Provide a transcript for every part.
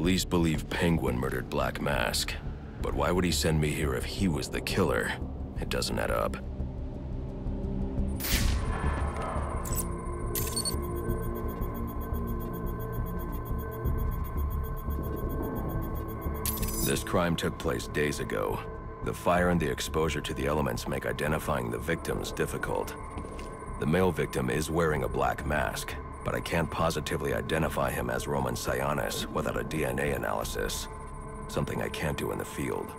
Police believe Penguin murdered Black Mask, but why would he send me here if he was the killer? It doesn't add up. This crime took place days ago. The fire and the exposure to the elements make identifying the victims difficult. The male victim is wearing a black mask, but I can't positively identify him as Roman Sionis without a DNA analysis. Something I can't do in the field.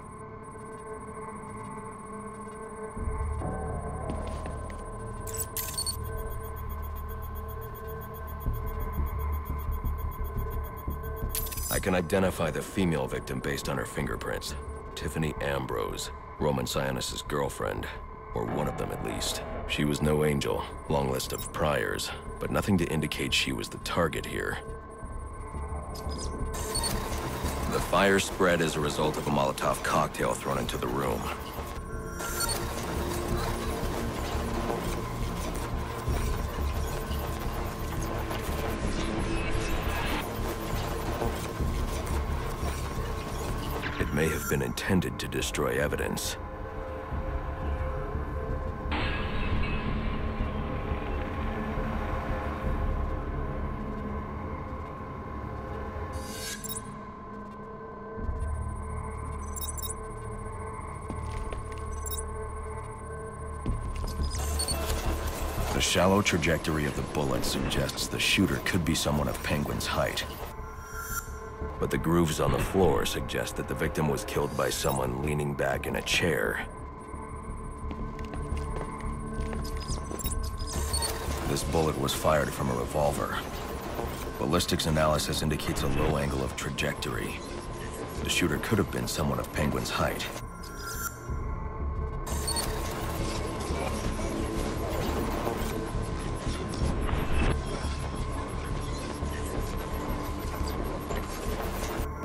I can identify the female victim based on her fingerprints. Tiffany Ambrose, Roman Sionis' girlfriend, or one of them at least. She was no angel, long list of priors, but nothing to indicate she was the target here. The fire spread as a result of a Molotov cocktail thrown into the room. It may have been intended to destroy evidence. The shallow trajectory of the bullet suggests the shooter could be someone of Penguin's height. But the grooves on the floor suggest that the victim was killed by someone leaning back in a chair. This bullet was fired from a revolver. Ballistics analysis indicates a low angle of trajectory. The shooter could have been someone of Penguin's height.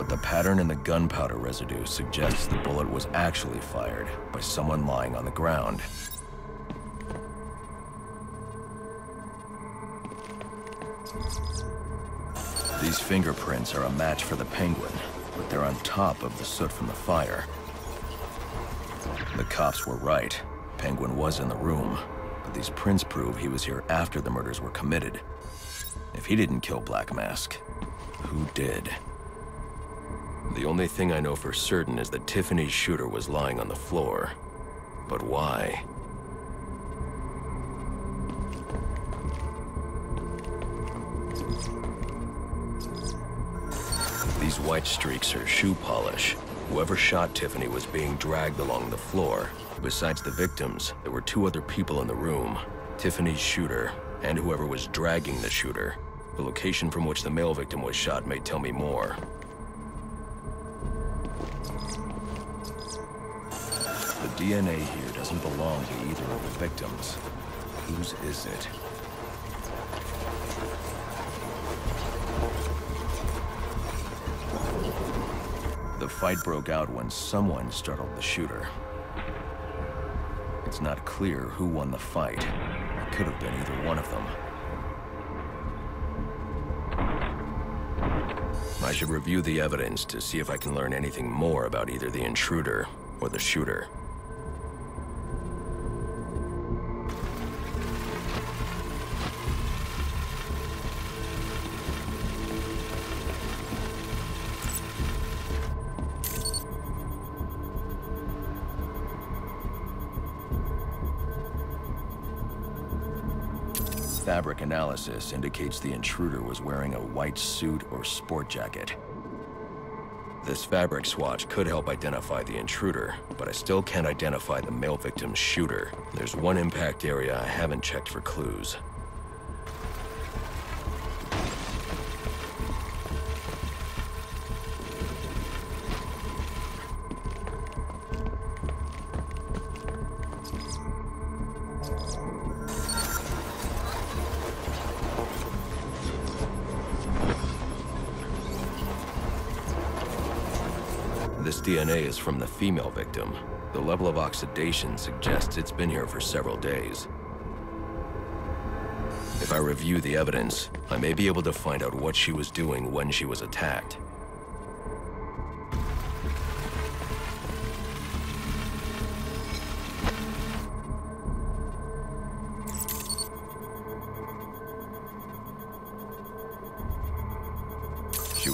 The pattern in the gunpowder residue suggests the bullet was actually fired by someone lying on the ground. These fingerprints are a match for the Penguin, but they're on top of the soot from the fire. The cops were right. Penguin was in the room, but these prints prove he was here after the murders were committed. If he didn't kill Black Mask, who did? The only thing I know for certain is that Tiffany's shooter was lying on the floor. But why? These white streaks are shoe polish. Whoever shot Tiffany was being dragged along the floor. Besides the victims, there were two other people in the room. Tiffany's shooter, and whoever was dragging the shooter. The location from which the male victim was shot may tell me more. The DNA here doesn't belong to either of the victims. Whose is it? The fight broke out when someone startled the shooter. It's not clear who won the fight. It could have been either one of them. I should review the evidence to see if I can learn anything more about either the intruder or the shooter. Fabric analysis indicates the intruder was wearing a white suit or sport jacket. This fabric swatch could help identify the intruder, but I still can't identify the male victim's shooter. There's one impact area I haven't checked for clues. This DNA is from the female victim. The level of oxidation suggests it's been here for several days. If I review the evidence, I may be able to find out what she was doing when she was attacked.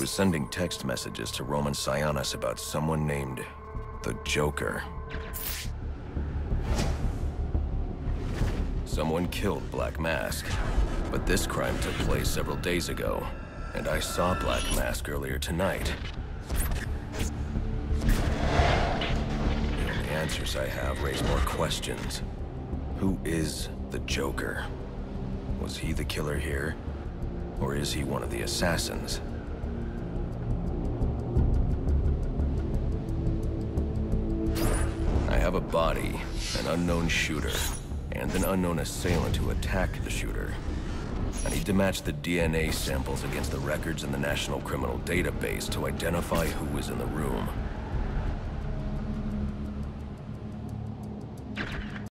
was sending text messages to Roman Sionis about someone named the Joker. Someone killed Black Mask, but this crime took place several days ago, and I saw Black Mask earlier tonight. The only answers I have raise more questions. Who is the Joker? Was he the killer here? Or is he one of the assassins? I have a body, an unknown shooter, and an unknown assailant who attacked the shooter. I need to match the DNA samples against the records in the National Criminal Database to identify who was in the room.